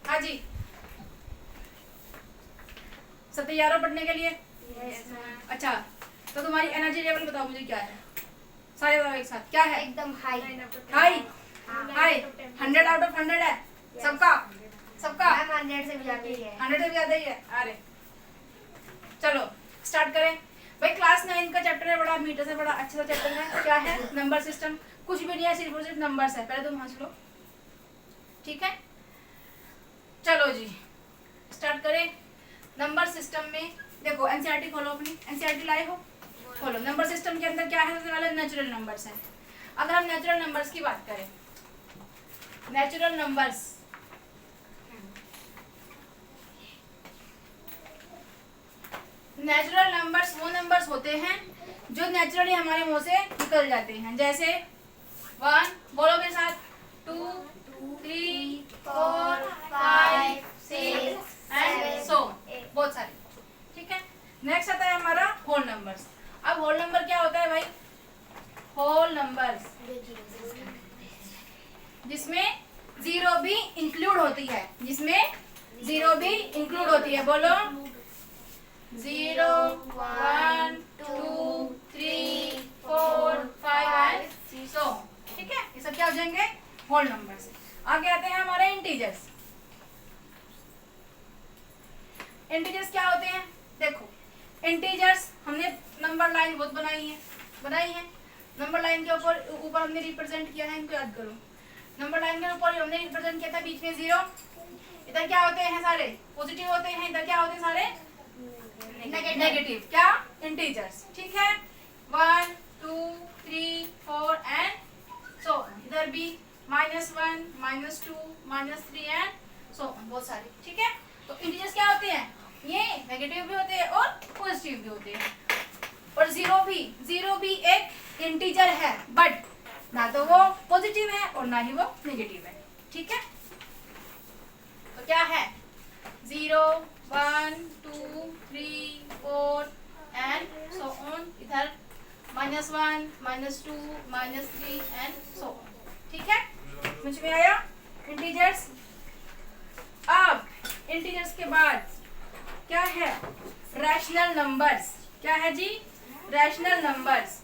हाँ जी, सब तैयार हो पढ़ने के लिए? अच्छा, तो तुम्हारी एनर्जी लेवल बताओ मुझे क्या है, सारे बताओ एक साथ, क्या है? एकदम high. High? High 100 out of 100 है सबका? सबका 100 से भी ज्यादा ही है। 100 से ज्यादा ही है। अरे चलो स्टार्ट करें भाई। क्लास 9 का चैप्टर है, बड़ा मीठा से बड़ा अच्छा सा चैप्टर है। क्या है? Number system. कुछ भी नहीं है, सिर्फ और सिर्फ नंबर्स है। पहले तुम हंस लो, ठीक है? चलो जी स्टार्ट करें। नंबर सिस्टम में देखो, एनसीईआरटी खोलो अपनी। एनसीईआरटी लाए हो? खोलो। नंबर सिस्टम के अंदर क्या है? सबसे पहले नेचुरल नंबर्स हैं। अगर हम नेचुरल नंबर्स की बात करें, नेचुरल नंबर्स, नेचुरल नंबर्स वो नंबर्स होते हैं जो नेचुरली हमारे मुंह से निकल जाते हैं। जैसे 1, बोलो मेरे साथ, 2, 3, 4, 5, 6 एंड सो, बहुत सारे, ठीक है? नेक्स्ट आता है हमारा होल नंबर्स। अब होल नंबर क्या होता है भाई? होल नंबर्स जिसमें जीरो भी इंक्लूड होती है, जिसमें जीरो भी इंक्लूड होती है। बोलो 0, 1, 2, 3, 4, 5 एंड सो, ठीक है? ये सब क्या हो जाएंगे? Whole numbers. आगे आते हैं हमारे इंटीजर्स। इंटीजर्स क्या होते हैं? देखो, इंटीजर्स हमने नंबर लाइन बहुत बनाई है। नंबर लाइन के ऊपर हमने रिप्रेजेंट किया है, इनको याद करो। नंबर लाइन के ऊपर हमने रिप्रेजेंट किया था बीच में 0। इधर क्या होते हैं? सारे पॉजिटिव होते हैं। इधर क्या होते हैं? सारे नेगेटिव। क्या? इंटीजर्स, ठीक है? 1, 2, 3, 4 एंड सो। इधर भी -1, -2, -3 एंड सो, बहुत सारे, ठीक है? तो इंटीजर्स क्या होते हैं? ये नेगेटिव भी होते हैं और पॉजिटिव भी होते हैं। और जीरो भी एक इंटीजर है, बट ना तो वो पॉजिटिव है और ना ही वो नेगेटिव है, ठीक है? तो क्या है? 0, 1, 2, 3, 4 एंड सो ऑन। इधर -1, -2, -3 एंड सो ऑन, ठीक है? समझ में आया? इंटीजर्स। अब इंटीजर्स के बाद क्या है? Rational numbers. क्या है जी? Rational numbers.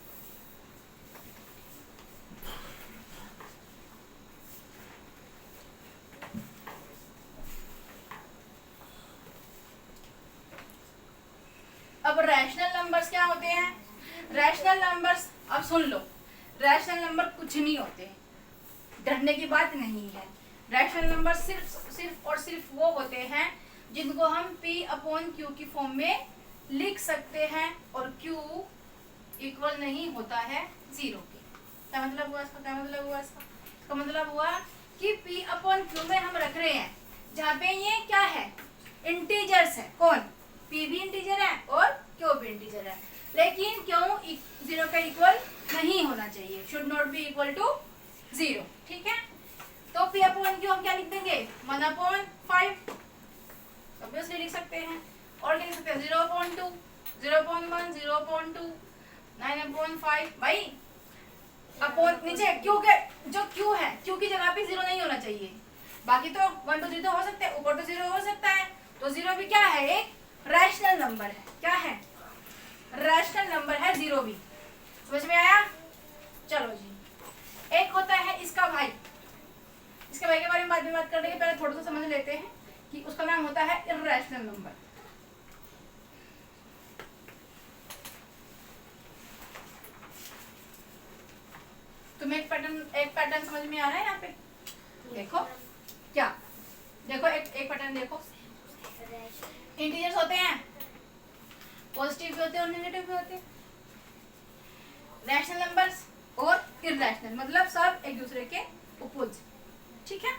अब रैशनल नंबर्स क्या होते हैं? रैशनल नंबर्स, अब सुन लो, रैशनल नंबर कुछ नहीं होते, डरने की बात नहीं है। रैशनल नंबर सिर्फ और सिर्फ वो होते हैं जिनको हम P/Q की फॉर्म में लिख सकते हैं, और Q इक्वल नहीं होता है 0 के। क्या मतलब हुआ इसका? क्या मतलब हुआ इसका? इसका मतलब हुआ कि P/Q में हम रख रहे हैं जहाँ पे ये क्या है? इंटीजर्स है। कौन? P भी इंटीजर है और Q भी इंटीजर है, लेकिन क्यों 0 का इक्वल नहीं होना चाहिए, should not be equal to 0, ठीक है? तो P/Q हम क्या लिख देंगे? 1/5 ऑब्वियसली लिख सकते हैं। और क्या लिख सकते हैं? 0/2, 0/1, 0/2, 9/5। भाई अपॉन नीचे क्यू के, जो क्यू है, क्यू की जगह पे 0 नहीं होना चाहिए। बाकी तो 1 2 3 तो हो सकते हैं, ऊपर तो 0 हो सकता है। तो 0 भी क्या है? एक रैशनल नंबर है। क्या है? रैशनल नंबर है 0 भी। समझ में आया? चलो जी, एक होता है इसका भाई। इसके भाई के बारे में बाद में बात करने के पहले थोड़ा सा समझ लेते हैं कि उसका नाम होता है इर्रेशनल नंबर। तुम्हें एक पैटर्न समझ में आ रहा है यहाँ पे? देखो क्या, देखो एक पैटर्न देखो। इंटीजर्स होते हैं, पॉजिटिव भी होते हैं और नेगेटिव भी होते हैं। रैशनल नंबर्स और इर्रेशनल, मतलब सब एक दूसरे के अपोजिट, ठीक है?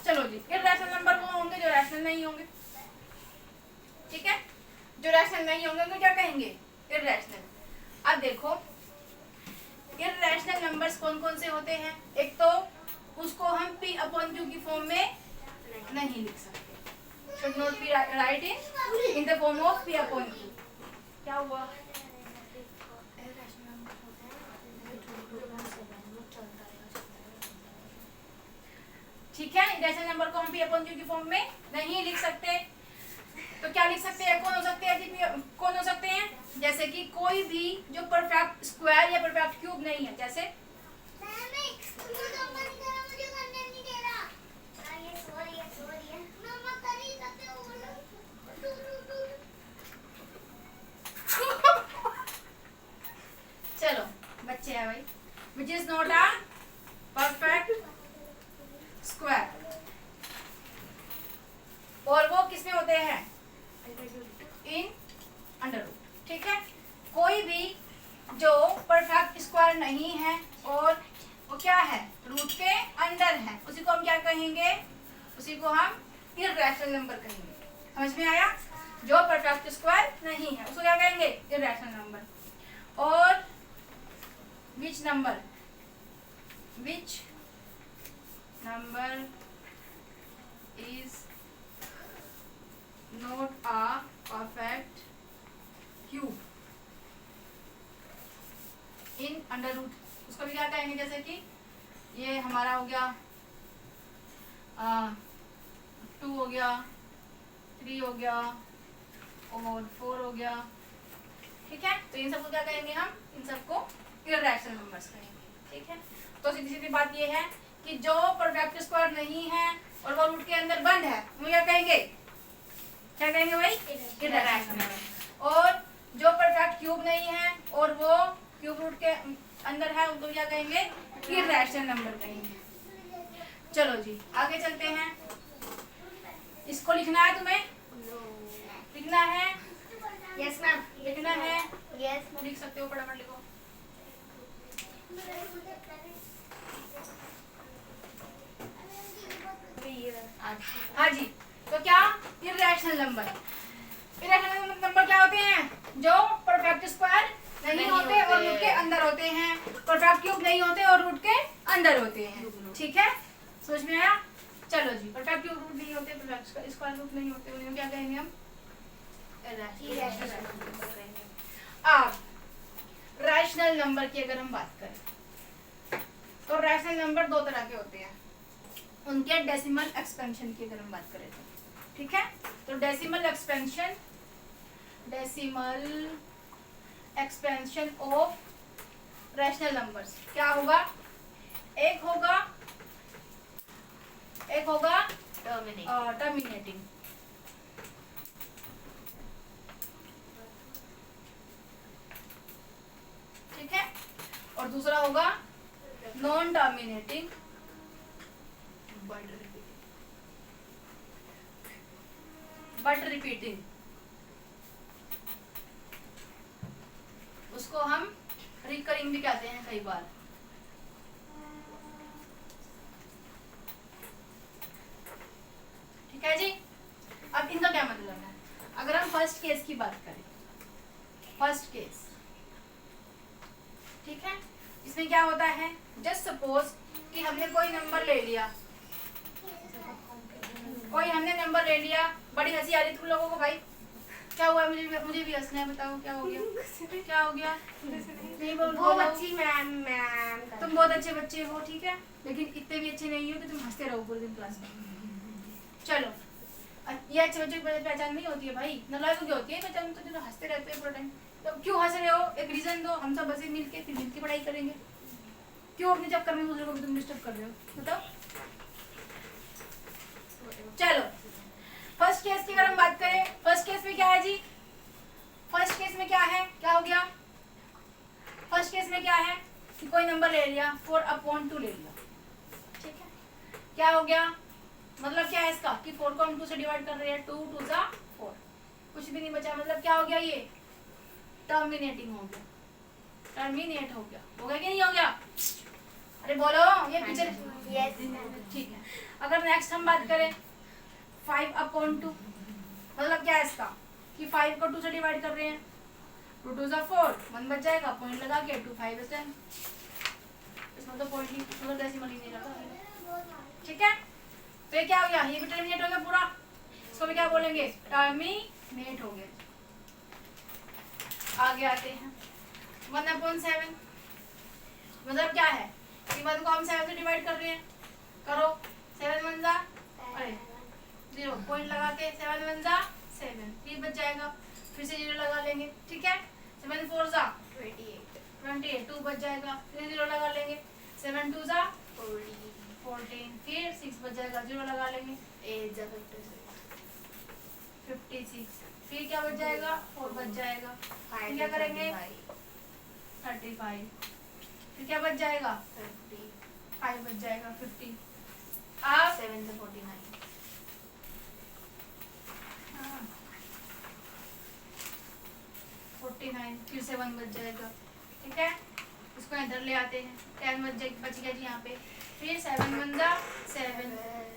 चलो जी, इर्रेशनल नंबर वो होंगे जो रैशनल नहीं होंगे, ठीक है? जो रैशनल नहीं होंगे उनको क्या कहेंगे? इर्रेशनल। अब देखो इर्रेशनल नंबर्स कौन कौन से होते हैं? एक तो उसको हम P/Q की फॉर्म में नहीं लिख सकते, should not be write in the form of P/Q। क्या हुआ? ठीक है, इरेशनल नंबर को हम p अपॉन q की फॉर्म में नहीं लिख सकते। तो क्या लिख सकते हैं, कौन हो सकते हैं जी, कौन हो सकते हैं, जैसे कि कोई भी जो परफेक्ट स्क्वायर या परफेक्ट क्यूब नहीं है, जैसे चलो बच्चे हैं भाई, which is not a perfect square, और वो किसमें होते हैं, इन अंडर रूट। ठीक है, कोई भी जो परफेक्ट स्क्वायर नहीं है और वो क्या है, रूट के अंदर है, उसी को हम क्या कहेंगे, उसी को हम इर्रेशनल नंबर कहेंगे। समझ में आया, जो परफेक्ट स्क्वायर नहीं है उसको क्या कहेंगे, इर्रेशनल नंबर। और which number is not a perfect cube in under root, उसको भी क्या कहेंगे, जैसे कि ये हमारा हो गया 2 हो गया, 3 हो गया और 4 हो गया। ठीक है, तो इन सबको क्या कहेंगे, हम इन सबको इर्रेशनल नंबर्स कहेंगे। ठीक है, तो सीधी सीधी बात ये है कि जो परफेक्ट स्क्वायर नहीं है और वो रूट के अंदर बंद है, वो क्या कहेंगे, क्या कहेंगे भाई, इर्रेशनल नंबर। और जो परफेक्ट क्यूब नहीं है और वो क्यूब रूट के अंदर है, उनको क्या कहेंगे, इर्रेशनल नंबर कहेंगे। चलो जी आगे चलते हैं, इसको लिखना है तुम्हें, लिखना है, यस मैम, लिखना है, यस लिख सकते हो, फटाफट लिखो। हाँ जी, तो क्या, इर्रेशनल नंबर, इर्रेशनल नंबर क्या होते हैं, जो परफेक्ट स्क्वायर नहीं होते और रूट के अंदर होते हैं, परफेक्ट क्यूब नहीं होते और रूट के अंदर होते हैं। ठीक है, समझ में आया। चलो जी, परफेक्ट क्यूब रूट नहीं होते, परफेक्ट स्क्वायर रूट नहीं होते, उन्हें क्या कहेंगे हम, इर्रेशनल नंबर कहेंगे। अब रैशनल नंबर की अगर हम बात करें तो रैशनल नंबर दो तरह के होते हैं, उनके डेसिमल एक्सपेंशन की अगर हम बात करें तो। ठीक है, तो decimal expansion of rational numbers क्या होगा, एक होगा टर्मिनेटिंग, ठीक है, और दूसरा होगा नॉन टर्मिनेटिंग बट रिपीटिंग, उसको हम रिकरिंग भी कहते हैं कई बार। ठीक है जी, अब इनका क्या मतलब है, अगर हम फर्स्ट केस की बात करें, फर्स्ट केस, ठीक है, इसमें क्या होता है, जस्ट सपोज कि हमने कोई नंबर ले लिया, बड़ी हंसी आ रही तुम लोगों को भाई, क्या हुआ, मुझे भी हंसना है, बताओ क्या हो गया, क्या हो गया, नहीं वो बच्ची मैम तुम बहुत अच्छे बच्चे हो, ठीक है, लेकिन इतने भी अच्छे नहीं हो कि तुम हंसते रहो पूरे दिन क्लास में। चलो, ये अच्छे बच्चों की पहचान नहीं होती है भाई, नालायकों की होती है पहचान, तो जो हंसते रहते हैं पूरा टाइम, तो क्यों हंस रहे हो, एक रीजन दो, हम सब बसे मिलके फिर मिलके पढ़ाई करेंगे, क्यों अपने चक्कर में दूसरे को भी तुम डिस्टर्ब कर रहे हो, बताओ। चलो फर्स्ट केस की अगर हम बात करें, फर्स्ट केस में क्या है जी, फर्स्ट केस में क्या है, क्या हो गया, फर्स्ट केस में क्या है कि कोई नंबर ले लिया, 4/2 ले लिया, ठीक है, क्या हो गया, मतलब क्या है इसका कि 4 को हम 2 से डिवाइड कर रहे हैं, 2 2 जा 4, कुछ भी नहीं बचा, मतलब क्या हो गया, ये टर्मिनेटिंग हो गया, टर्मिनेट हो गया कि नहीं हो गया, अरे बोलो, ये पीछे, ठीक है। अगर नेक्स्ट हम बात करें 5/2, मतलब क्या है इसका कि 5 को 2 से डिवाइड कर रहे हैं, 2 2 जा 4, 1 बच जाएगा, पॉइंट लगा के 2 5 10, इसमें तो पॉइंट ही, मतलब डेसिमल ही नहीं लगा, ठीक है, तो ये क्या हो गया, ये भी टर्मिनेट हो गया पूरा, इसको भी क्या बोलेंगे, टर्मिनेट हो गया। आगे आते हैं 1/7, मतलब क्या है कि 1 को हम 7 से डिवाइड कर रहे हैं, करो 7 वन जा, अरे 0 पॉइंट लगा के 7 वन जा 7, 3 बच जाएगा, फिर से 0 लगा लेंगे, ठीक है। 7 फोर जा 28, 2 बच जाएगा, फिर 0 लगा लेंगे, 7 टू जा 14, फिर 6 बच जाएगा, 0 लगा लेंगे, 56, फिर क्या बच जाएगा, 4 बच जाएगा, फिर क्या करेंगे 35, फिर क्या बच जाएगा 5 बच जाएगा, 50। अब 7 से 49 49, फिर से 1 बच जाएगा, ठीक है। इसको इधर ले आते हैं, 10 बच गया जी यहाँ पे, फिर 7 वन जा 7,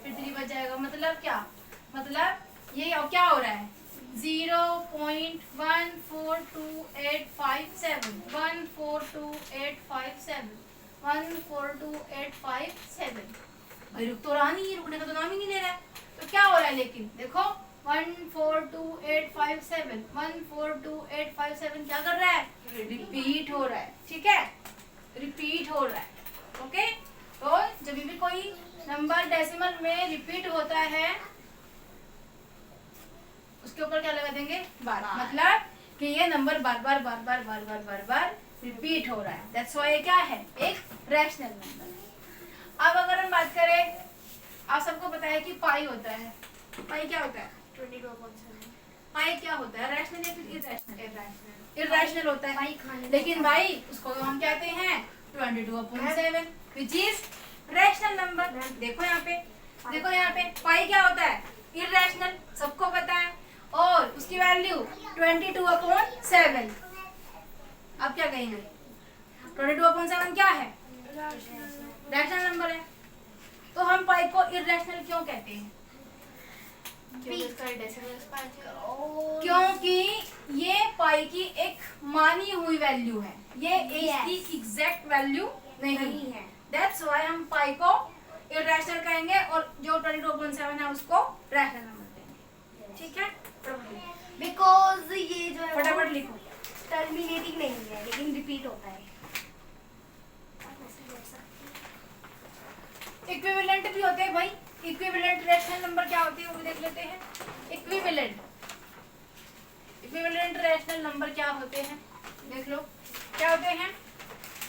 फिर 3 बच जाएगा। मतलब क्या, मतलब ये क्या हो रहा है 0.142857, 142857, 142857। भाई रुक तो रहा नहीं है, रुकने का तो नाम ही नहीं ले रहा है, तो क्या हो रहा है, लेकिन देखो 142857, 142857 क्या कर रहा है, रिपीट हो रहा है, ठीक है, रिपीट हो रहा है। ओके, तो जब भी कोई नंबर डेसिमल में रिपीट होता है उसके ऊपर क्या लगा देंगे, बार, मतलब कि ये नंबर बार बार बार बार बार बार बार बार रिपीट हो रहा है, दैट्स व्हाई ये क्या है, एक रैशनल नंबर है। अब अगर हम बात करें, आप सबको पता है कि पाई होता है, पाई क्या होता है, 22.7 पाई क्या होता है, रैशनल या फिर इरैशनल, इरैशनल होता है, लेकिन भाई उसको तो हम कहते हैं 22/7 विच इज रैशनल नंबर। देखो यहाँ पे, देखो यहाँ पे पाई क्या होता है, इरैशनल, सबको पता है, और उसकी वैल्यू 22/7। अब क्या कहेंगे, 22/7 क्या है, रैशनल नंबर है, तो हम पाई को इरैशनल क्यों कहते हैं, क्योंकि ये पाई की एक मानी हुई वैल्यू है, ये इसकी एग्जैक्ट वैल्यू नहीं है, दैट्स व्हाई हम पाई को इरैशनल कहेंगे और जो 22/7 है उसको रैशनल नंबर कहेंगे, ठीक है। बिकॉज ये जो है फटाफट लिखो, टर्मिनेटिंग नहीं है लेकिन रिपीट होता है। इक्विवेलेंट भी होते हैं भाई, इक्विवेलेंट रैशनल नंबर क्या होते हैं वो भी देख लेते हैं। इक्विवेलेंट, इक्विवेलेंट रैशनल नंबर क्या होते हैं, देख लो क्या होते हैं।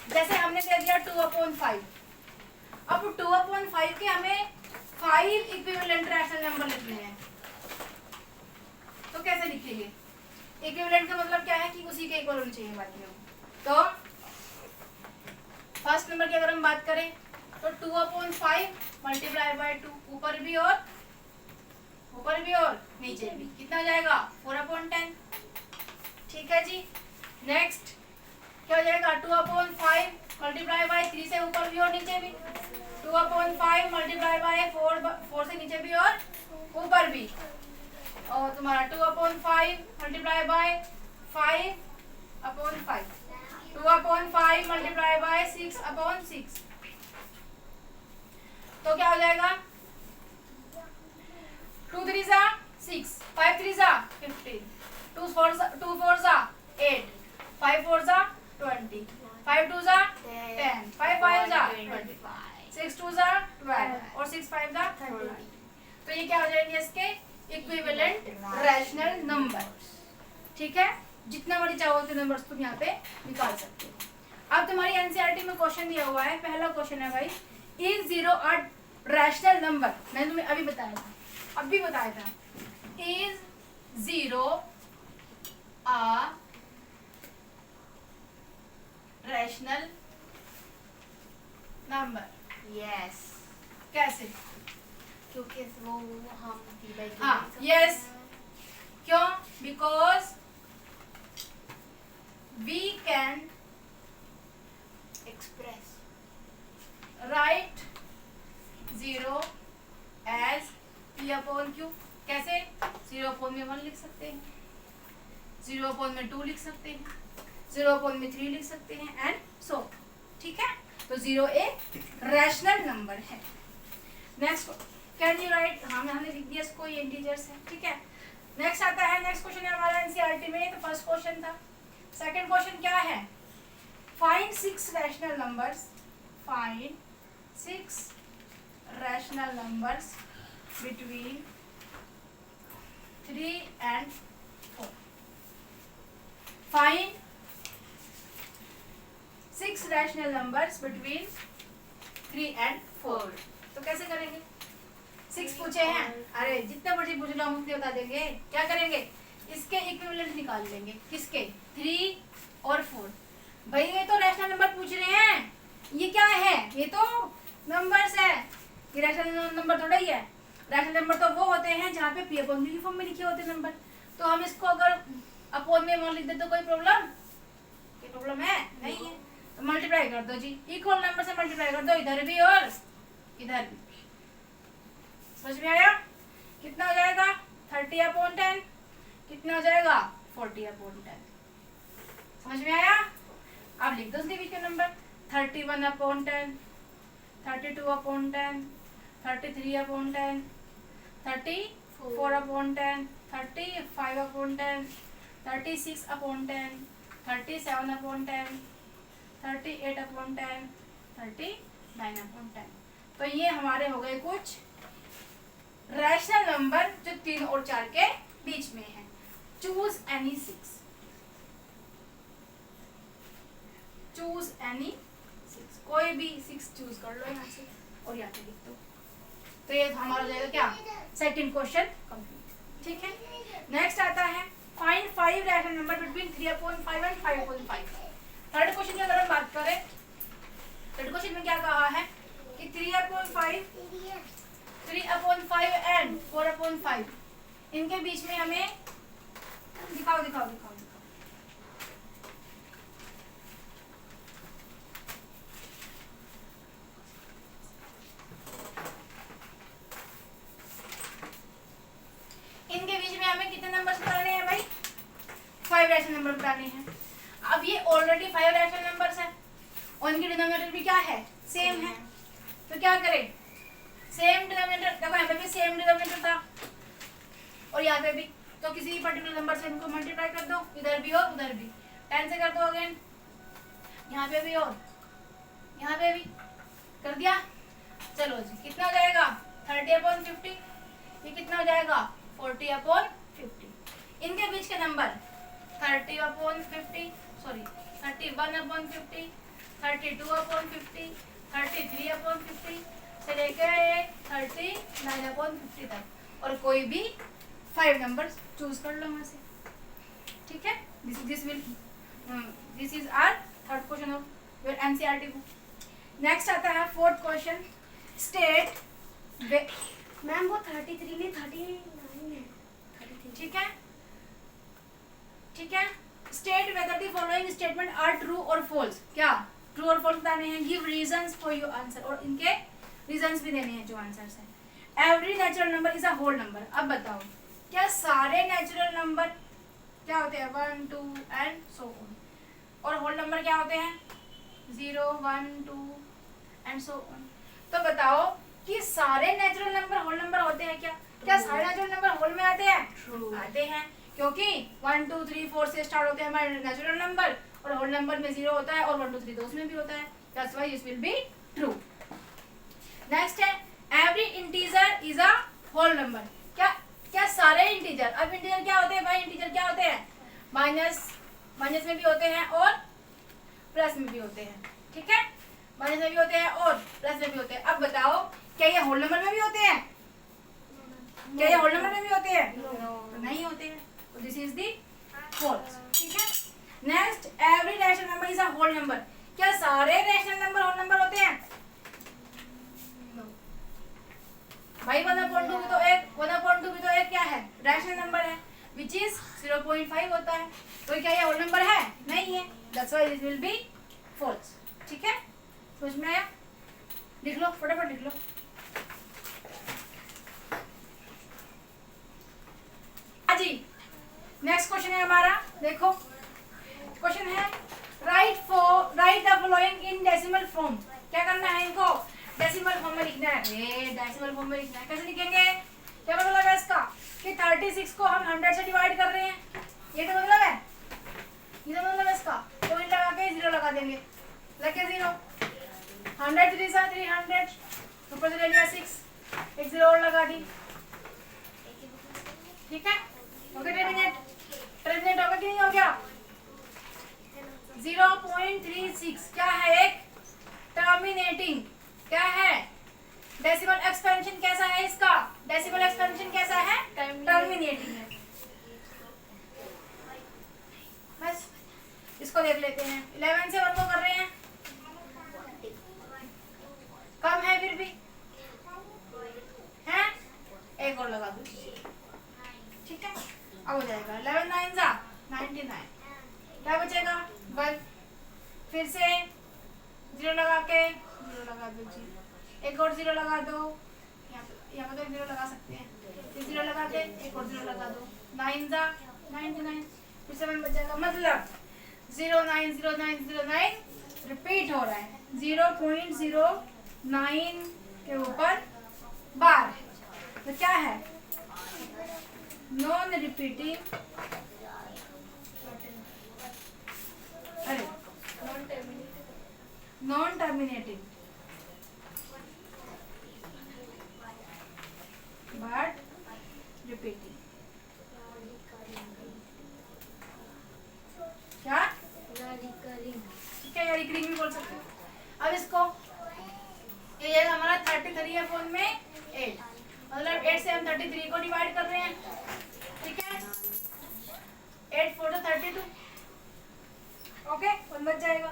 जैसे हमने दे दिया 2/5, अब 2/5 के हमें 5 इक्विवेलेंट रैशनल नंबर लिखने हैं, तो कैसे लिखेंगे, इक्विवेलेंट का मतलब क्या है कि उसी के इक्वल होनी चाहिए बाकी में। तो फर्स्ट नंबर की अगर हम बात करें तो 2/5 मल्टीप्लाई बाय 2, ऊपर भी और नीचे भी कितना हो जाएगा 4/10, ठीक है जी। नेक्स्ट क्या हो जाएगा 2/5 मल्टीप्लाई बाय 3 से ऊपर भी और नीचे भी, 2/5 मल्टीप्लाई बाय 4 से नीचे भी और ऊपर भी, और तुम्हारा 2/5 मल्टीप्लाई बाय 5/5, 2/5 मल्टीप्लाई बाय 6/6, तो क्या हो जाएगा 2 3 जा 6, 5 3 जा 15, 2 4 जा 8, 5 4 जा 20, 5 2 जा 10, 5 5 जा 25, 6 2 जा 12 और 6 5 जा 30। तो ये क्या हो जाएंगे इसके इक्विवेलेंट रैशनल नंबर, ठीक है। जितना मर्जी चाहो उतने नंबर्स तुम यहाँ पे निकाल सकते हो। अब तुम्हारी एनसीईआरटी में क्वेश्चन दिया हुआ है, पहला क्वेश्चन है भाई, इज 0 अ रैशनल नंबर, मैंने तुम्हें अभी बताया था, is 0 a rational number, yes, कैसे, क्योंकि वो हम हाँ यस, क्यों, because we can express right 0 as P/Q, कैसे 0/1 लिख सकते हैं, 0/2 लिख सकते हैं, 0/3 लिख सकते हैं एंड सो, ठीक है। तो 0 एक रैशनल नंबर है। नेक्स्ट कैन यू राइट, हमने लिख दिया इसको, ये इंटीजर्स है, ठीक है। नेक्स्ट आता है, नेक्स्ट क्वेश्चन है हमारा एनसीईआरटी में, तो फर्स्ट क्वेश्चन था। सेकंड क्वेश्चन क्या है, find 6 rational numbers, find 6 rational numbers between 3 and 4. Find 6 rational numbers between 3 and 4. तो कैसे करेंगे? 6 पूछे हैं, अरे जितने मर्जी पूछ लो हम उतने बता देंगे। क्या करेंगे? इसके इक्विवेलेंट निकाल लेंगे। किसके? 3 और 4। भाई ये तो रैशनल नंबर पूछ रहे हैं, ये क्या है? ये तो नंबर्स है, ये रैशनल नंबर थोड़ा ही है। रैशनल नंबर तो वो होते हैं जहाँ पे पी अपॉन क्यू की फॉर्म में लिखे होते हैं नंबर। तो हम इसको अगर अपॉन में लिख दे तो कोई प्रॉब्लम? कोई प्रॉब्लम है? नहीं है। तो मल्टीप्लाई कर दो जी, इक्वल नंबर से मल्टीप्लाई कर दो, इधर भी और इधर भी। समझ में आया? कितना हो जाएगा? 30/10। कितना हो जाएगा? 40/10। समझ में आया? अब लिख दो उसके बीच के नंबर। 31/10, 32/10, 33/10, 34/10, 35/10, 36/10, 37/10, 38/10, 39/10। तो ये हमारे हो गए कुछ रैशनल नंबर जो 3 और 4 के बीच में है। Choose any 6। चूज एनी 6, कोई भी 6 चूज कर लो यहाँ से और यहाँ पे लिख दो। तो ये हमारा हो जाएगा क्या? Second question complete. ठीक है, नेक्स्ट आता है find 5 rational number between 3/5 and 5/5। Third question की अगर हम बात करें, थर्ड क्वेश्चन में क्या कहा है कि 3/5 एंड 4/5 इनके बीच में हमें दिखाओ। इनके बीच में हमें कितने नंबर्स बताने हैं भाई? 5 रैशनल नंबर बताने हैं। अब ये ऑलरेडी 5 रैशनल नंबर्स है और इनकी डिनोमिनेटर भी क्या है? सेम है। तो क्या करें? सेम डिनोमिनेटर, देखो यहाँ पे भी सेम डिनोमिनेटर था और यहाँ पे भी, तो किसी भी पर्टिकुलर नंबर से इनको मल्टीप्लाई कर दो, इधर भी और उधर भी। 10 से कर दो अगेन, यहाँ पे भी और यहाँ पे भी कर दिया। चलो जी, कितना हो जाएगा? 30/50। ये कितना हो जाएगा? 40/50। इनके बीच के नंबर 30/50, सॉरी 31/50, 32/50, 33/50 से लेकर 39/50 तक, और कोई भी 5 नंबर चूज कर लो वहां से। ठीक है, this is our third question of your NCERT book. Next आता है फोर्थ क्वेश्चन। स्टेट मैम वो 33 नहीं 39 है। 33। ठीक है, state whether the following statement are true और फॉल्स। क्या ट्रू और फॉल्स बताने हैं? Give reasons for your answer, और इनके रीजंस भी देने हैं जो आंसर्स हैं। Every natural number is a whole number. अब बताओ, क्या सारे नेचुरल नंबर क्या होते हैं? 1, 2 एंड सो ऑन। और होल नंबर क्या होते हैं? 0, 1, 2 एंड सो ऑन। तो बताओ कि सारे नेचुरल नंबर होल नंबर होते हैं क्या? क्या सारे नेचुरल नंबर होल में आते हैं? आते हैं, क्योंकि 1, 2, 3, 4 से स्टार्ट होते हैं हमारे नेचुरल नंबर, और होल नंबर में 0 होता है, और 1, 2, 3 तो उसमें भी होता है। That's why this will be true. Next है every integer is a whole number. क्या सारे इंटीजर? अब इंटीजर क्या होते हैं भाई? इंटीजर क्या होते हैं? माइनस में भी होते हैं और प्लस में भी होते हैं। ठीक है, माइनस में भी होते हैं और प्लस में भी होते हैं। अब बताओ, क्या ये होल नंबर में भी होते हैं? क्या ये होल नंबर में भी होते हैं? तो नहीं होते हैं। तो दिस इज दी फॉल्स। ठीक है, next every rational number is a whole number. क्या सारे रैशनल नंबर होल नंबर होते हैं? भाई 1/2 भी तो एक क्या है? रैशनल नंबर है, विच इज 0.5 होता है। तो क्या ये होल नंबर है? नहीं है। That's why this will be false. ठीक है, समझ में आया? लिख लो, फटाफट लिख लो। जी नेक्स्ट क्वेश्चन है हमारा, देखो क्वेश्चन है right the following in decimal form. क्या करना है इनको? डेसिमल फॉर्म में लिखना है। डेसिमल फॉर्म में लिखना है। कैसे लिखेंगे? क्या मतलब है इसका? कि 36 को हम 100 से डिवाइड कर रहे हैं, ये तो मतलब है। ये तो मतलब है इसका। पॉइंट लगा के 0 लगा देंगे, लगे 0। 100 3 300, ऊपर से ले लिया 6, एक 0 और लगा दी, ठीक है। हो गया टर्मिनेट, टर्मिनेट होगा कि नहीं हो गया? 0.36 क्या है? एक टर्मिनेटिंग। क्या है? डेसिमल एक्सपेंशन कैसा है इसका? डेसिमल एक्सपेंशन कैसा है? टर्मिनेटिंग है। बस इसको देख लेते हैं। 11 से 1 को कर रहे हैं, कम है फिर भी है, एक और लगा दो, ठीक है। अब हो जाएगा 11 9 जा 99, क्या बचेगा? 1, फिर से 0 लगा के 0 लगा दो जी, एक और 0 लगा दो, यहाँ पे तो 0 लगा सकते हैं, फिर 0 लगा के एक और 0 लगा दो, 9 जा 99, फिर से 1 बचेगा। मतलब 0.0909 रिपीट हो रहा है, 0.09 के ऊपर बार है, तो क्या है? नॉन रिपीटिंग, अरे नॉन टर्मिनेटिंग बट रिपीटिंग। क्या? ठीक है, या रिकरिंग भी बोल सकते हो। अब इसको ये हमारा 33 है फोन में 8, मतलब 8 से हम 33 को डिवाइड कर रहे हैं, ठीक है। 8 4 32, ओके, 1 बच जाएगा,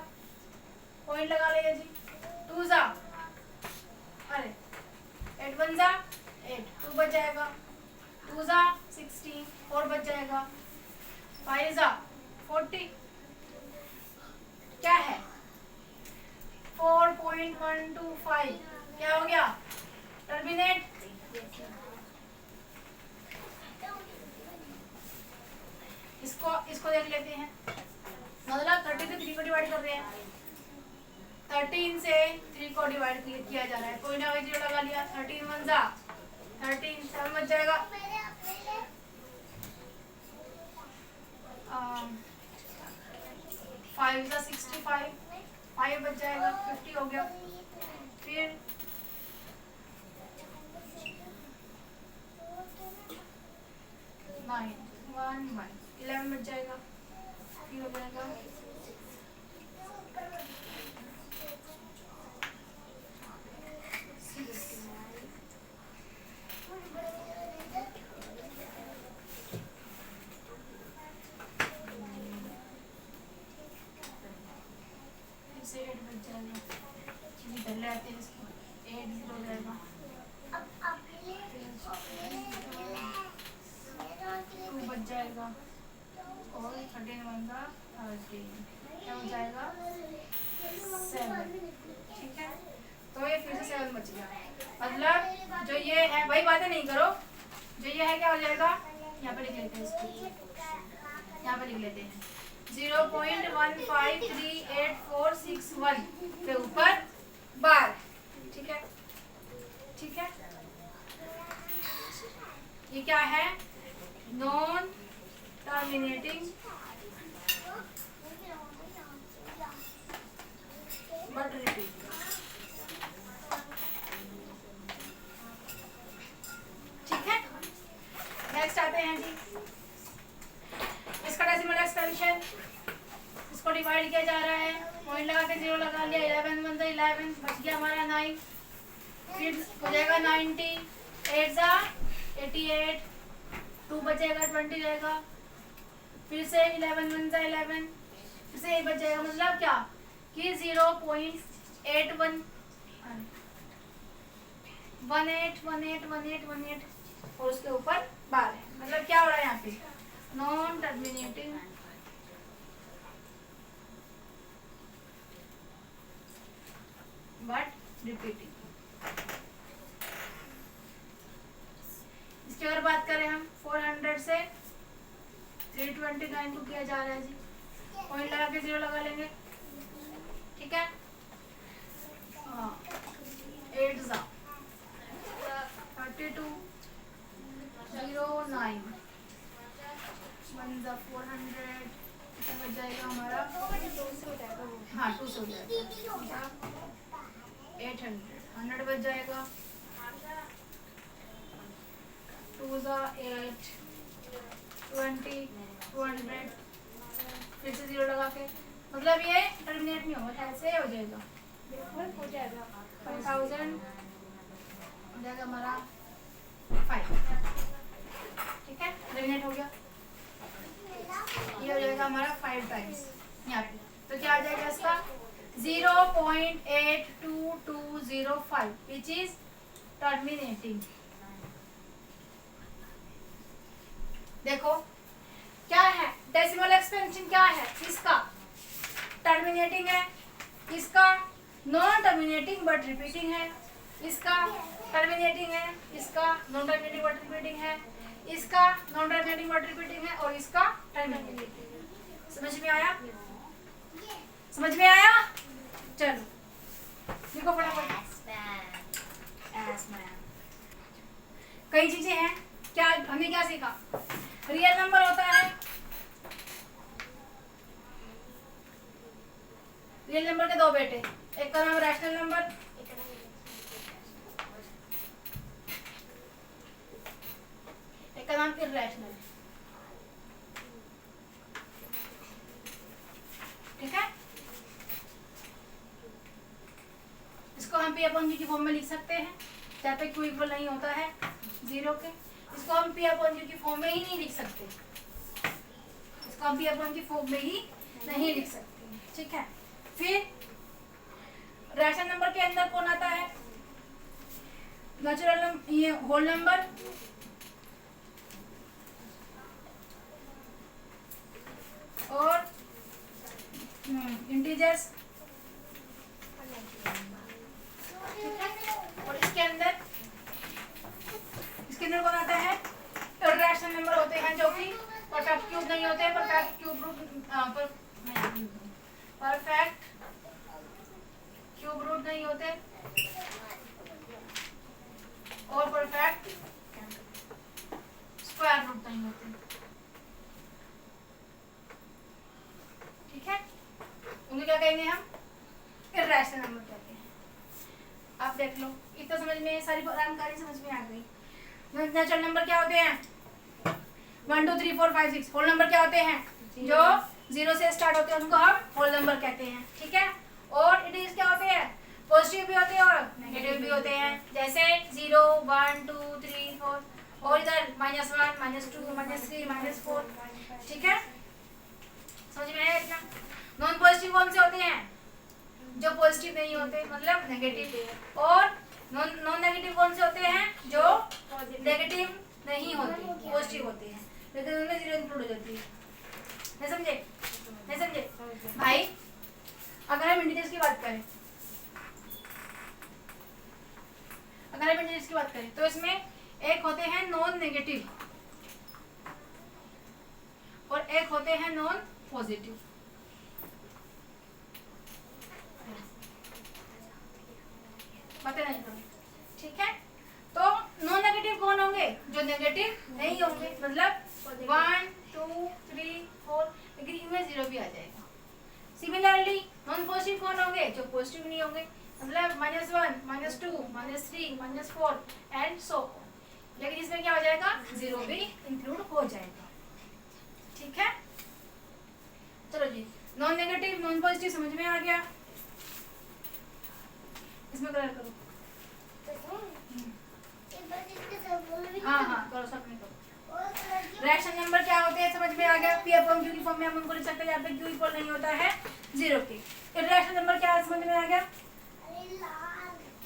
पॉइंट लगा लेगा जी। 2 जा, अरे 8 1 जा 8, 2 बच जाएगा, 2 जा 16, 4 बच जाएगा, 5 जा 40, क्या है? 4.125, क्या हो गया? टर्मिनेट। इसको देख लेते हैं, मतलब 30 से 3 को डिवाइड कर रहे हैं, 13 से 3 को डिवाइड किया जा रहा है, कोई ना कोई 0 लगा लिया, 13 1 जा 13, 7 बच जाएगा, 5 जा 65, 5 बच जाएगा, 50 हो गया, फिर 9 1 1 11 बच जाएगा, फिर हो जाएगा 6, फिर से 8 बच जाएगा, इधर ले आते हैं इसको, 8 0 हो जाएगा, 2 बच जाएगा, और 13 1 जा 13, क्या हो जाएगा? 7, ठीक है। तो ये फिर से 7 बच गया, मतलब जो ये है, वही बातें नहीं करो, जो ये है क्या हो जाएगा? यहाँ पे लिख लेते हैं इसको, यहाँ पे लिख लेते हैं 0.1538461 के ऊपर बार, ठीक है, ठीक है। ये क्या है? नॉन टर्मिनेटिंग बट रिपीट, ठीक है। नेक्स्ट आते हैं जी, इसका डेसिमल एक्सपेंशन, इसको डिवाइड किया जा रहा है, पॉइंट लगा के 0 लगा लिया, 11 1 जा 11, बच गया हमारा 9, फिर हो जाएगा 90, 8 जा 88, 2 बचेगा 20 रहेगा, फिर से 11 1 जा 11, फिर से 8 बच जाएगा, मतलब क्या कि 0.81 18 और उसके ऊपर बार है, मतलब क्या हो रहा है यहाँ पे? Non terminating but repeating. इसकी अगर बात करें हम 400 से 329 को किया जा रहा है जी, पॉइंट लगा के 0 लगा लेंगे, ठीक है। 8 जा 32, 0 9, 1 जा 400, कितना बच जाएगा हमारा? हाँ 2 से हो जाएगा, 800, 100 बच जाएगा, 2 ज़ा 8, 20, 200, फिर से 0 लगा के, मतलब ये टर्मिनेट नहीं होगा, ऐसे हो जाएगा, हो जाएगा 5000 हो जाएगा हमारा 5, ठीक है, टर्मिनेट हो गया, ये हो जाएगा हमारा 5 टाइम्स यहाँ पे, तो क्या आ जाएगा इसका 0.82205 विच इज टर्मिनेटिंग। देखो क्या है, डेसिमल एक्सपेंशन क्या है इसका, टर्मिनेटिंग है, इसका नॉन टर्मिनेटिंग बट रिपीटिंग है, इसका टर्मिनेटिंग है, इसका नॉन टर्मिनेटिंग बट रिपीटिंग है, इसका नॉन टर्मिनेटिंग बट रिपीटिंग है, और इसका टर्मिनेटिंग। समझ में आया, समझ में आया, चलो लिखो फटाफट। कई चीजें हैं, क्या हमने क्या सीखा, रियल नंबर होता है, रियल नंबर के दो बेटे, एक का नाम रैशनल नंबर, एक का नाम इर्रेशनल, ठीक है, इसको हम पी अपॉन क्यू की फॉर्म में लिख सकते हैं, जहाँ पे क्यू इक्वल नहीं होता है 0 के, इसको हम पी अपॉन क्यू की फॉर्म में ही नहीं लिख सकते, इसको हम पी अपॉन की फॉर्म में ही नहीं लिख सकते, ठीक है। फिर रैशनल नंबर के अंदर कौन आता है, नेचुरल नंबर, ये होल नंबर, और इंटीजर्स, ठीक है, और इसके अंदर कौन आता है, इर्रेशनल नंबर होते हैं जो कि परफेक्ट क्यूब नहीं होते, perfect cube root perfect cube root नहीं होते, और परफेक्ट स्क्वायर रूट नहीं होते, ठीक है, उन्हें क्या कहेंगे हम, इर्रेशनल नंबर कहते हैं। आप देख लो, इतना समझ में, सारी जानकारी समझ में आ गई। नेचुरल नंबर क्या होते हैं, 1 2 3 4 5 6, होल नंबर क्या होते हैं, जो 0 से स्टार्ट होते हैं उनको हम होल नंबर कहते हैं, ठीक है, और इंटीजर्स क्या होते हैं, पॉजिटिव भी होते हैं और नेगेटिव भी होते हैं, जैसे 0 1 2 3 4, और इधर -1 -2 -3 -4, ठीक है, समझ में आया इतना। नॉन पॉजिटिव कौन से होते हैं, जो पॉजिटिव नहीं होते, मतलब नेगेटिव, और नॉन नेगेटिव कौन से होते हैं, जो नेगेटिव नहीं होते, पॉजिटिव होते हैं, लेकिन उनमें 0 इंक्लूड हो जाती है, नहीं समझे, नहीं समझे भाई। अगर हम इंटीजर्स की बात करें, अगर हम इंटीजर्स की बात करें तो इसमें एक होते हैं नॉन नेगेटिव और एक होते हैं नॉन पॉजिटिव, पता नहीं, ठीक है, तो नॉन नेगेटिव कौन होंगे, जो नेगेटिव नहीं होंगे, मतलब 1 2 3 4, लेकिन इनमें 0 भी आ जाएगा। सिमिलरली नॉन पॉजिटिव कौन होंगे, जो पॉजिटिव नहीं होंगे, मतलब -1 -2 -3 -4 एंड सो ऑन, लेकिन इसमें क्या हो जाएगा, 0 भी इंक्लूड हो जाएगा, ठीक है। चलो जी, नॉन नेगेटिव नॉन पॉजिटिव समझ में आ गया, इसमें कलर करो, हाँ करो, सब में करो। रैशनल नंबर क्या होते हैं समझ में आ गया, पी अपॉन क्यू की फॉर्म में हम उनको लिख सकते हैं जहाँ पे क्यू इक्वल नहीं होता है 0 के। इर्रेशनल नंबर क्या है समझ में आ गया,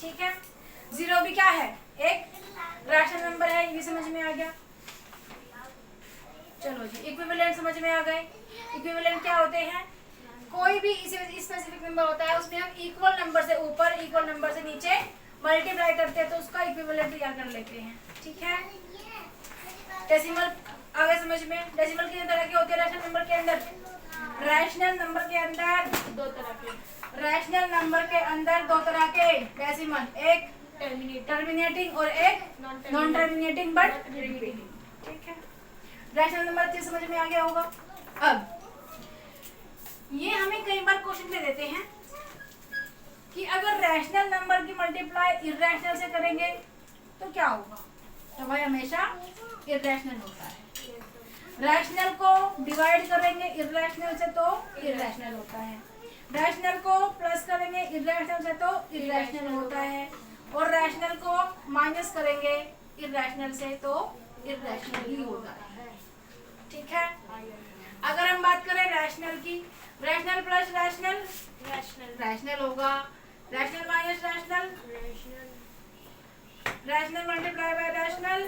ठीक है, 0 भी क्या है, एक रैशनल नंबर है, ये भी समझ में आ गया। चलो जी, इक्विवेलेंट समझ में आ गए। इक्विवेलेंट क्या होते हैं, कोई भी स्पेसिफिक नंबर होता है उसमें हम इक्वल नंबर से ऊपर इक्वल नंबर से नीचे मल्टीप्लाई करते हैं तो उसका इक्विवेलेंट तैयार कर लेते हैं, ठीक है। डेसिमल आगे समझ में, डेसिमल कितने तरह के होते हैं रैशनल नंबर के अंदर, रैशनल नंबर के अंदर 2 तरह के, रैशनल नंबर के अंदर 2 तरह के डेसिमल, एक टर्मिनेटिंग और एक नॉन टर्मिनेटिंग बट रिपीटिंग, ठीक है। रैशनल नंबर अच्छे समझ में आ गया होगा। अब ये हमें कई बार क्वेश्चन दे देते हैं कि अगर रैशनल नंबर की मल्टीप्लाई इर्रेशनल से करेंगे तो क्या होगा, तो भाई हमेशा इर्रेशनल होता है। रैशनल को डिवाइड करेंगे इर्रेशनल से तो इर्रेशनल होता है, रैशनल को प्लस करेंगे इर्रेशनल से तो इर्रेशनल होता है, और रैशनल को माइनस करेंगे इर्रेशनल से तो इर्रेशनल ही होता है। ठीक है, अगर हम बात करें रैशनल की, रैशनल प्लस रैशनल रैशनल होगा, rational minus rational rational multiply by rational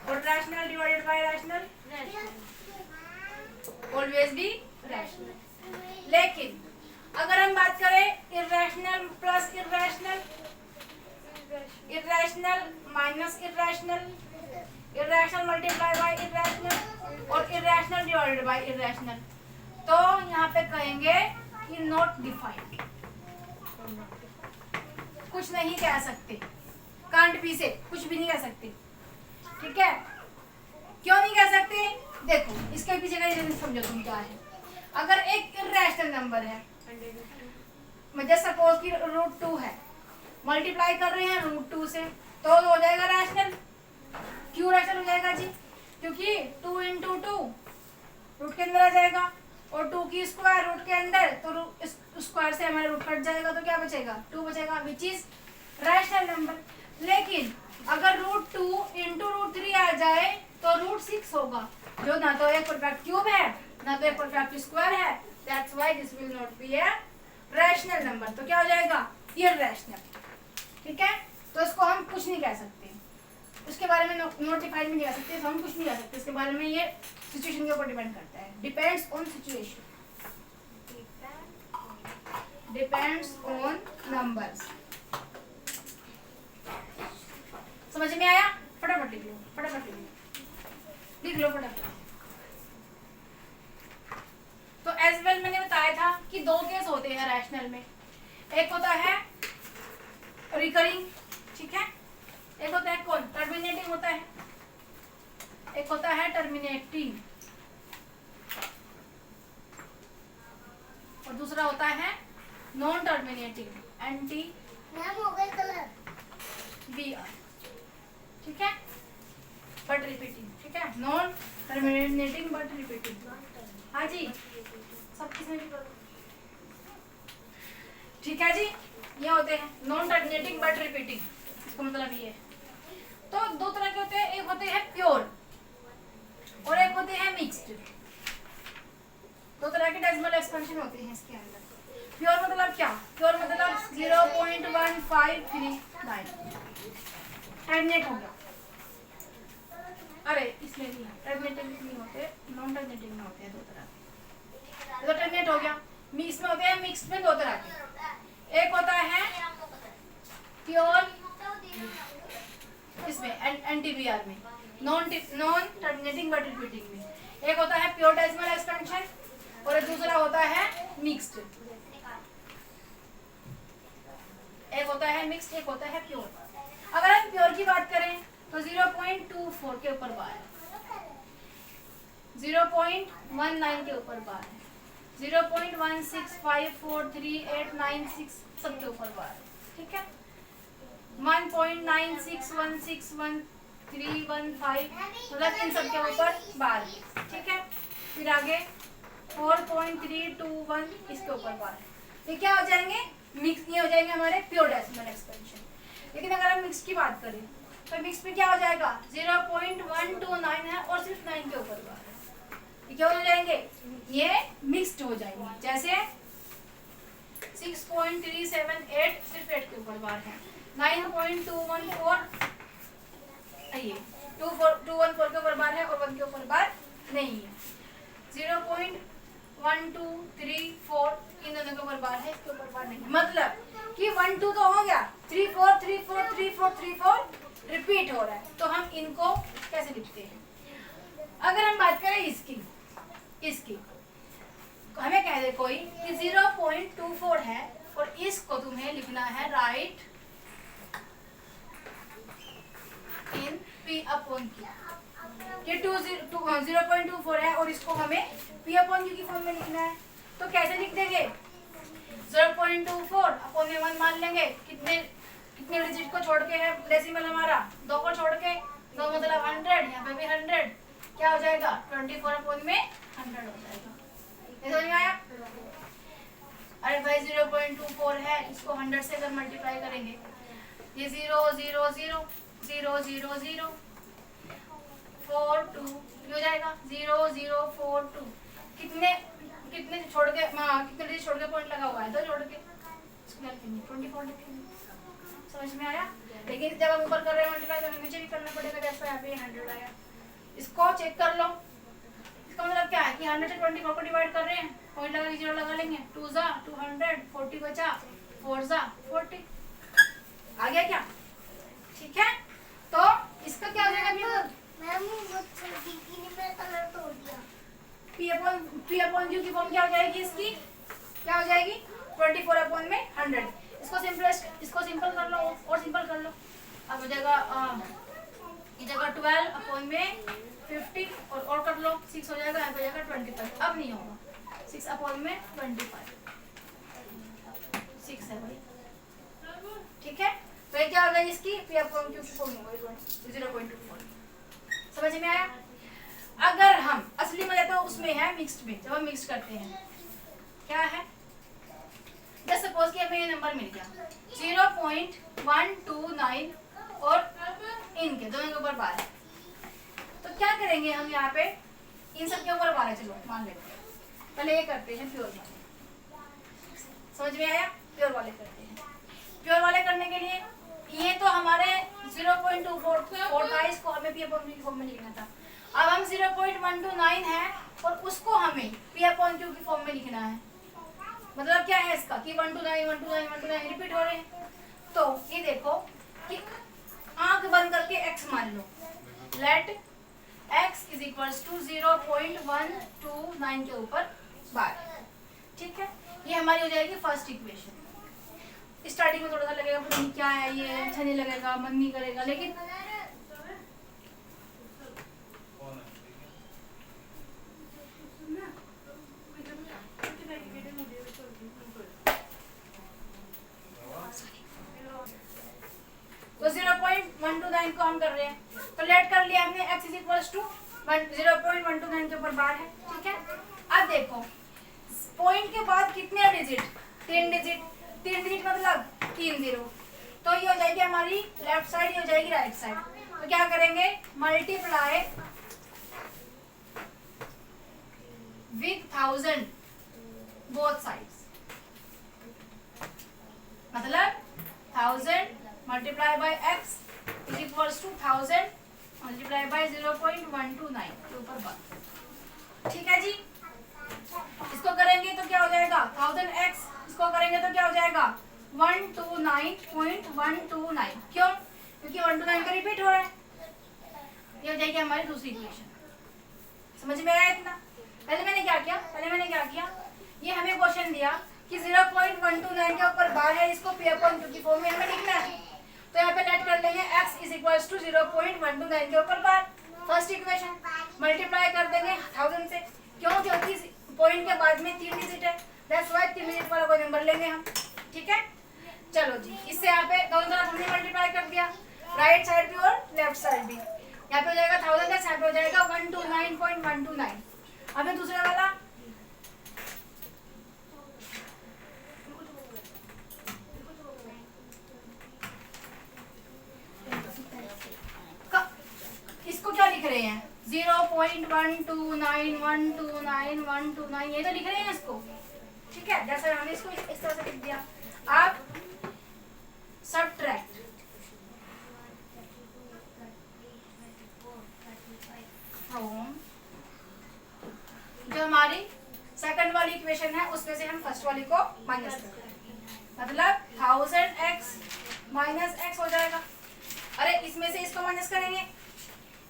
और rational divided by rational always भी रैशनल। लेकिन अगर हम बात करें irrational plus irrational, irrational minus irrational, irrational multiply by irrational और इर्रेशनल डिवाइडेड बाय इर्रेशनल, तो यहाँ पे कहेंगे कि नॉट डिफाइंड, कुछ नहीं कह सकते, कांट बी से कुछ भी नहीं कह सकते। ठीक है, क्यों नहीं कह सकते, देखो इसके पीछे का रीजन समझो तुम क्या है। अगर एक इर्रेशनल नंबर है, मतलब सपोज कि √2 है, मल्टीप्लाई कर रहे हैं √2 से, तो हो जाएगा रैशनल। क्यों रैशनल हो जाएगा जी, क्योंकि 2 इंटू 2 रूट के अंदर आ जाएगा और 2 की स्क्वायर रूट के अंदर, तो स्क्वायर से हमारा रूट कट जाएगा तो क्या बचेगा, 2 बचेगा, विच इज रैशनल नंबर। लेकिन अगर √2 इंटू √3 आ जाए तो √6 होगा, जो ना तो एक परफेक्ट क्यूब है ना तो एक परफेक्ट स्क्वायर है, that's why this will not be a rational number, तो क्या हो जाएगा, इर्रेशनल। ठीक है, तो इसको हम कुछ नहीं कह सकते, उसके बारे में नोटिफाइड भी नहीं कह सकते, हम कुछ नहीं कह सकते इसके बारे में, ये सिचुएशन के ऊपर डिपेंड करता है, depends on situation, depends on numbers. समझ में आया, फटाफट लिख लो, फटाफट लिख लो फटाफट। तो एज वेल मैंने बताया था कि दो केस होते हैं रैशनल में, एक होता है रिकरिंग, ठीक है, एक होता है कौन, टर्मिनेटिंग होता है, एक होता है टर्मिनेटिंग और दूसरा होता है नॉन टर्मिनेटिंग, एंटी BR, ठीक है, बट रिपीटिंग। ठीक है, नॉन टर्मिनेटिंग बट रिपीटिंग। हाँ जी, सब किसमें भी करो। ठीक है जी, ये होते हैं नॉन टर्मिनेटिंग बट रिपीटिंग, इसका मतलब ये है। तो दो तरह के होते हैं, एक होते हैं प्योर और एक होते हैं मिक्स्ड। दो तरह के डेसिमल एक्सपेंशन होते हैं इसके अंदर। प्योर मतलब क्या, प्योर मतलब 0.1539 टर्मिनेट हो गया, अरे इसमें नहीं है, टर्मिनेटिंग नहीं होते, नॉन टर्मिनेटिंग में होते हैं दो तरह के। तो टर्मिनेट हो गया, इसमें होते हैं मिक्स्ड में दो तरह के, एक होता है प्योर इसमें एंटी-BR में, नॉन टर्मिनेटिंग बट रिपीटिंग में, एक होता है प्योर डेसिमल एक्सपेंशन और एक दूसरा होता है मिक्स्ड। एक होता है मिक्स्ड, एक होता है प्योर। अगर हम प्योर की बात करें तो 0.24 के ऊपर बार है, 0.19 के ऊपर बार है, 0.16543896 सबके ऊपर बार है। ठीक है, 1.96161315 मतलब इन सबके ऊपर बार है। ठीक है, फिर आगे 4.321 इसके ऊपर बार है। ये क्या हो जाएंगे, मिक्स, ये हो जाएंगे हमारे प्योर डेसिमल एक्सपेंशन। लेकिन अगर हम मिक्स की बात करें तो मिक्स में क्या हो जाएगा, 0.129 है और सिर्फ 9 के ऊपर बार है, ये क्या हो जाएंगे, ये मिक्स्ड हो जाएंगे। जैसे 6.378 सिर्फ 8 के ऊपर बार है, 9.214 ये 214 के ऊपर बार है और 1 के ऊपर बार नहीं है, 0.1234 इन दोनों के ऊपर बार है, इसके ऊपर बार नहीं। मतलब कि 1 2 तो हो गया, 3 4 3 4 3 4 3 4 रिपीट हो रहा है, तो हम इनको कैसे लिखते हैं। अगर हम बात करें इसकी हमें कह दे कोई कि 0.24 है और इसको तुम्हें लिखना है राइट इन P/Q, ये 0.24 है और इसको हमें P/Q की फॉर्म में लिखना है, तो कैसे लिख देंगे, 0.24 अपॉन में 1 मान लेंगे। कितने कितने डिजिट को छोड़ के है डेसिमल हमारा? 2 को छोड़ के। 2 मतलब 100, यहाँ पे भी 100। क्या हो जाएगा? 24 अपॉन में 100 हो जाएगा। ये समझ में आया? अरे भाई 0.24 है, इसको 100 से अगर मल्टीप्लाई करेंगे, ये 0 0 0 0 0 0 4 2 हो जाएगा 0 0 4 2। कितने कितने छोड़ के कितने डिजिट छोड़ के पॉइंट लगा हुआ है? 2 छोड़ के 24 लिखेंगे। समझ में आया? लेकिन जब हम ऊपर कर रहे हैं मल्टीप्लाई तो नीचे भी करना पड़ेगा। जैसे यहाँ पे 100 आया, इसको चेक कर लो। इसका मतलब क्या है कि 100 से 24 को डिवाइड कर रहे हैं, पॉइंट लगा के 0 लगा लेंगे। 2 जा 200, 40 बचा, 4 जा 40। आ गया क्या? ठीक है, तो इसका क्या हो जाएगा? मैम वो दीदी ने मेरा कलर तोड़ दिया। P अपॉन Q की फॉर्म क्या हो जाएगी इसकी? क्या हो जाएगी? 24 अपॉन में 100। इसको सिंपल कर लो और सिंपल कर लो। अब हो जाएगा ये जगह 12 अपॉन में 50 और कर लो 6 हो जाएगा। यहाँ पे जाएगा 25। अब नहीं होगा 6 अपॉन में 25 6 है भाई। ठीक है, तो ये क्या हो गई इसकी? P अपॉन Q की फॉर्म होगा 0.24। समझ में आया? अगर हम असली में तो उसमें है मिक्स्ड में, जब हम मिक्स करते हैं क्या है, जैसे सपोज कि हमें ये नंबर मिल गया 0.129 और इनके दोनों के ऊपर 12, तो क्या करेंगे हम यहाँ पे? इन सब के ऊपर 12 चलो मान लेते हैं। पहले ये करते हैं प्योर वाले। समझ में आया? प्योर वाले करते हैं। प्योर वाले करने के लिए ये तो हमारे 0.24 था, इसको हमें P अपॉन Q की फॉर्म में लिखना था। अब हम 0.129 है और उसको हमें P अपॉन Q की फॉर्म में लिखना है। मतलब क्या है इसका कि 129 129 129 रिपीट हो रहे हैं। तो ये देखो कि आंख बंद करके x मान लो। Let x is equals to 0.129 के ऊपर 12। ठीक है, ये हमारी हो जाएगी फर्स्ट इक्वेशन। स्टार्टिंग में थोड़ा सा लगेगा पता नहीं क्या है ये, अच्छा नहीं लगेगा, मन नहीं करेगा, लेकिन तो 0.129 को हम कर रहे हैं, तो लेट कर लिया हमने x इज इक्वल्स टू 0.129 के ऊपर 12 है। ठीक है, अब देखो पॉइंट के बाद कितने डिजिट? 3 डिजिट। 3 डिजिट मतलब 3 0। तो ये हो जाएगी हमारी लेफ्ट साइड, ये हो जाएगी राइट साइड। तो क्या करेंगे? Multiply with 1000 both sides. मतलब 1000 multiply by x is equals to 1000 multiply by 0.129 के ऊपर 12। ठीक है जी, इसको करेंगे तो क्या हो जाएगा? 1000x। इसको करेंगे तो क्या हो जाएगा? 129.129। क्यों? क्योंकि 129 का रिपीट हो रहा है। ये हो जाएगी हमारी दूसरी इक्वेशन। समझ में आया इतना? पहले मैंने क्या किया? ये हमें क्वेश्चन दिया कि 0.129 के ऊपर 12 है, इसको P अपॉन Q की फॉर्म में हमें लिखना है। तो यहाँ पे लेट कर लेंगे x इज इक्वल्स टू 0.129 के ऊपर 12। फर्स्ट इक्वेशन मल्टीप्लाई कर देंगे 1000 से। क्यों? क्योंकि पॉइंट के बाद में 3 डिजिट है, दैट्स व्हाई 3 डिजिट वाला कोई नंबर लेंगे हम। ठीक है, चलो जी, इससे यहाँ पे दोनों तरफ हमने मल्टीप्लाई कर दिया, राइट साइड भी और लेफ्ट साइड भी। यहाँ पे हो जाएगा 1000, यहाँ पे हो जाएगा 129.129। अब दूसरा वाला इसको क्या लिख रहे हैं? 0.129 ये तो लिख रहे हैं इसको। ठीक है, जैसे हमने इसको इस तरह से लिख दिया। आप सबट्रैक्ट जो हमारी सेकंड वाली इक्वेशन है उसमें से हम फर्स्ट वाली को माइनस करते हैं। मतलब 1000x माइनस x हो जाएगा। अरे इसमें से इसको माइनस करेंगे,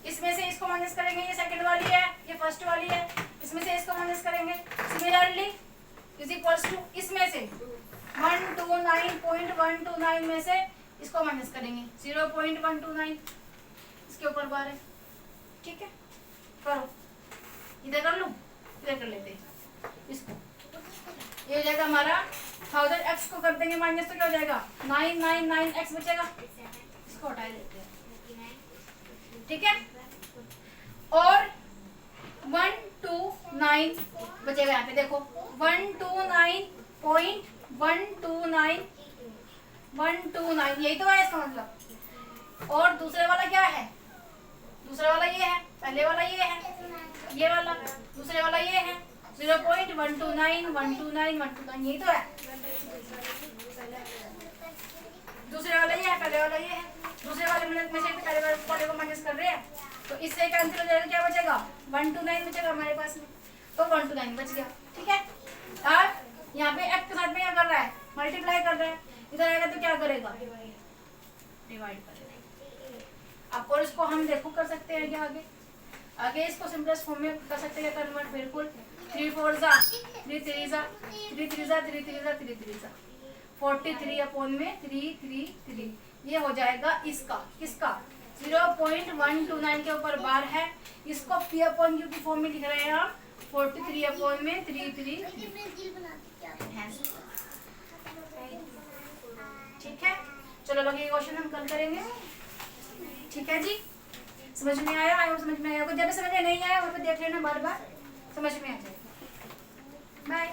इसमें से इसको माइनस करेंगे, ये सेकंड वाली है, ये फर्स्ट वाली है, इसमें से इसको माइनस करेंगे। सिमिलरली इज इक्वल्स टू इसमें से 129.129 में से इसको माइनस करेंगे 0.129, इसके ऊपर 12। ठीक है, करो, इधर कर लूं, इधर कर लेते हैं इसको। ये हो जाएगा हमारा 1000x को कर देंगे माइनस तो क्या हो जाएगा 999x बचेगा, इसको हटा देते हैं, ठीक है। और 129 बचेगा यहाँ पे, देखो 129.129 यही तो है इसका मतलब। और दूसरे वाला क्या है, दूसरा वाला ये है, पहले वाला ये है, ये वाला दूसरे वाला ये है 0.129 यही तो है। दूसरे वाला ये है, पहले वाला ये है, दूसरे वाले में से पहले वाले को माइनस कर रहे हैं तो इससे कैंसिल हो जाएगा, क्या बचेगा 129 बचेगा हमारे पास में, तो 129 बच गया, ठीक है। अब यहाँ पे x के साथ में क्या कर रहा है, मल्टीप्लाई कर रहा है, इधर आएगा तो क्या करेगा डिवाइड करेगा। अब और इसको हम देखो कर सकते हैं आगे आगे इसको सिंपलेस्ट फॉर्म में कर सकते हैं कन्वर्ट, बिल्कुल 3 4 जा 3 3 जा 3 3 जा 3 3 जा 3 3 जा 43 अपॉन में 333 ये हो जाएगा इसका, किसका 0.129 के ऊपर बार है, इसको p अपॉन q की फॉर्म में लिख रहे हैं हम 43 अपॉन में 333, ठीक है। चलो लगे क्वेश्चन हम कल करेंगे, ठीक है जी। समझ में आया, समझ में आया, जब समझ में नहीं आया वहाँ पे देख लेना, बार बार समझ में आ जाएगा। बाय।